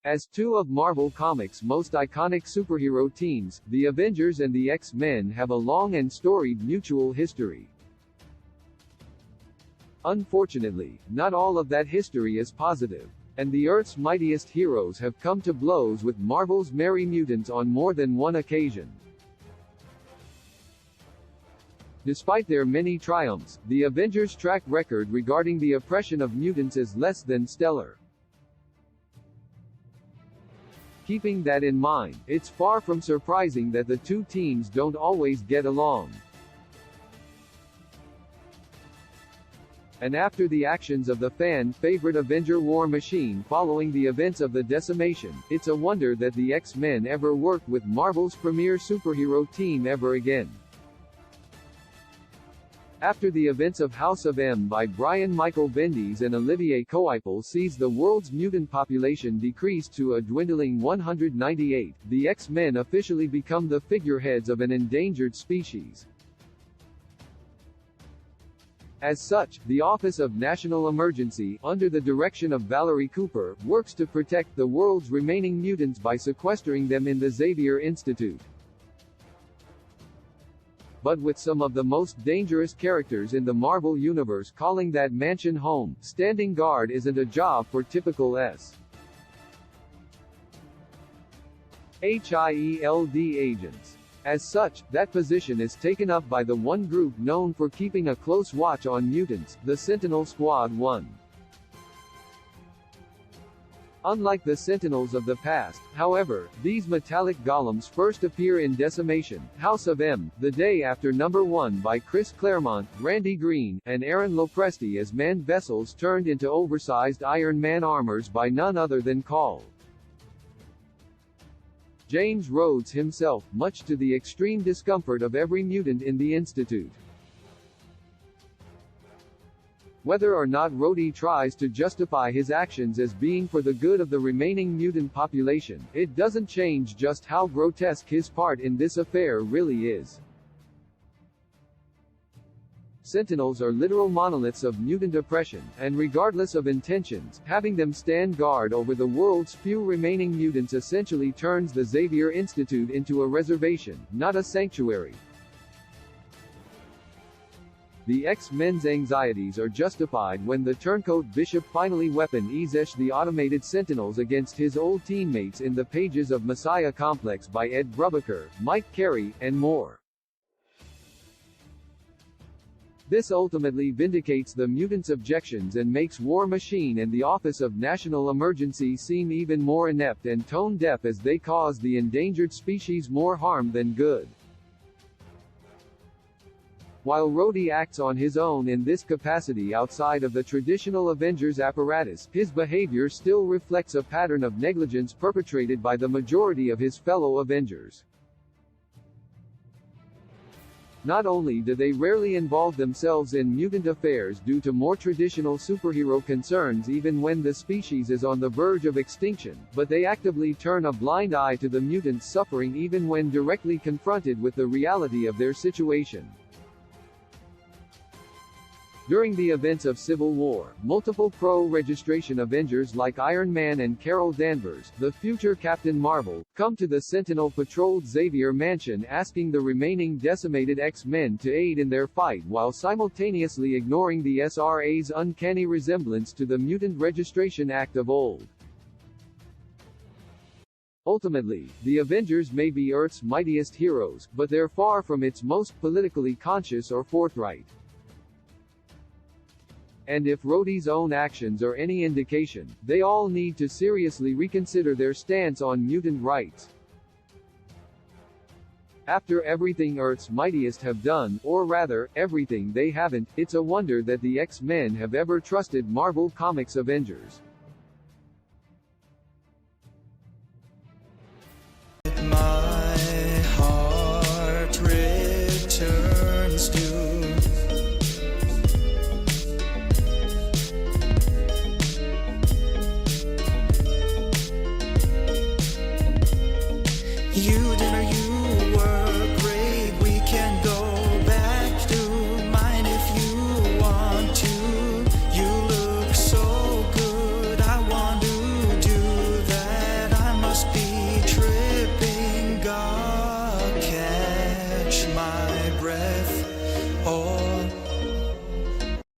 As two of Marvel Comics' most iconic superhero teams, the Avengers and the X-Men have a long and storied mutual history. Unfortunately, not all of that history is positive, and the Earth's mightiest heroes have come to blows with Marvel's Merry Mutants on more than one occasion. Despite their many triumphs, the Avengers' track record regarding the oppression of mutants is less than stellar. Keeping that in mind, it's far from surprising that the two teams don't always get along. And after the actions of the fan-favorite Avenger War Machine following the events of the Decimation, it's a wonder that the X-Men ever worked with Marvel's premier superhero team ever again. After the events of House of M by Brian Michael Bendis and Olivier Coipel sees the world's mutant population decrease to a dwindling 198, the X-Men officially become the figureheads of an endangered species. As such, the Office of National Emergency, under the direction of Valerie Cooper, works to protect the world's remaining mutants by sequestering them in the Xavier Institute. But with some of the most dangerous characters in the Marvel Universe calling that mansion home, standing guard isn't a job for typical SHIELD agents. As such, that position is taken up by the one group known for keeping a close watch on mutants, the Sentinel Squad 1. Unlike the Sentinels of the past, however, these metallic golems first appear in Decimation, House of M, the day after number 1 by Chris Claremont, Randy Green, and Aaron Lopresti as manned vessels turned into oversized Iron Man armors by none other than Call. James Rhodes himself, much to the extreme discomfort of every mutant in the Institute. Whether or not Rhodey tries to justify his actions as being for the good of the remaining mutant population, it doesn't change just how grotesque his part in this affair really is. Sentinels are literal monoliths of mutant oppression, and regardless of intentions, having them stand guard over the world's few remaining mutants essentially turns the Xavier Institute into a reservation, not a sanctuary. The X-Men's anxieties are justified when the turncoat Bishop finally weapon-eases the automated Sentinels against his old teammates in the pages of Messiah Complex by Ed Brubaker, Mike Carey, and more. This ultimately vindicates the mutants' objections and makes War Machine and the Office of National Emergency seem even more inept and tone-deaf as they cause the endangered species more harm than good. While Rhodey acts on his own in this capacity outside of the traditional Avengers apparatus, his behavior still reflects a pattern of negligence perpetrated by the majority of his fellow Avengers. Not only do they rarely involve themselves in mutant affairs due to more traditional superhero concerns even when the species is on the verge of extinction, but they actively turn a blind eye to the mutants' suffering even when directly confronted with the reality of their situation. During the events of Civil War, multiple pro-registration Avengers like Iron Man and Carol Danvers, the future Captain Marvel, come to the Sentinel-patrolled Xavier Mansion asking the remaining decimated X-Men to aid in their fight while simultaneously ignoring the SRA's uncanny resemblance to the Mutant Registration Act of old. Ultimately, the Avengers may be Earth's mightiest heroes, but they're far from its most politically conscious or forthright. And if Rhodey's own actions are any indication, they all need to seriously reconsider their stance on mutant rights. After everything Earth's mightiest have done, or rather, everything they haven't, it's a wonder that the X-Men have ever trusted Marvel Comics Avengers. My heart returns to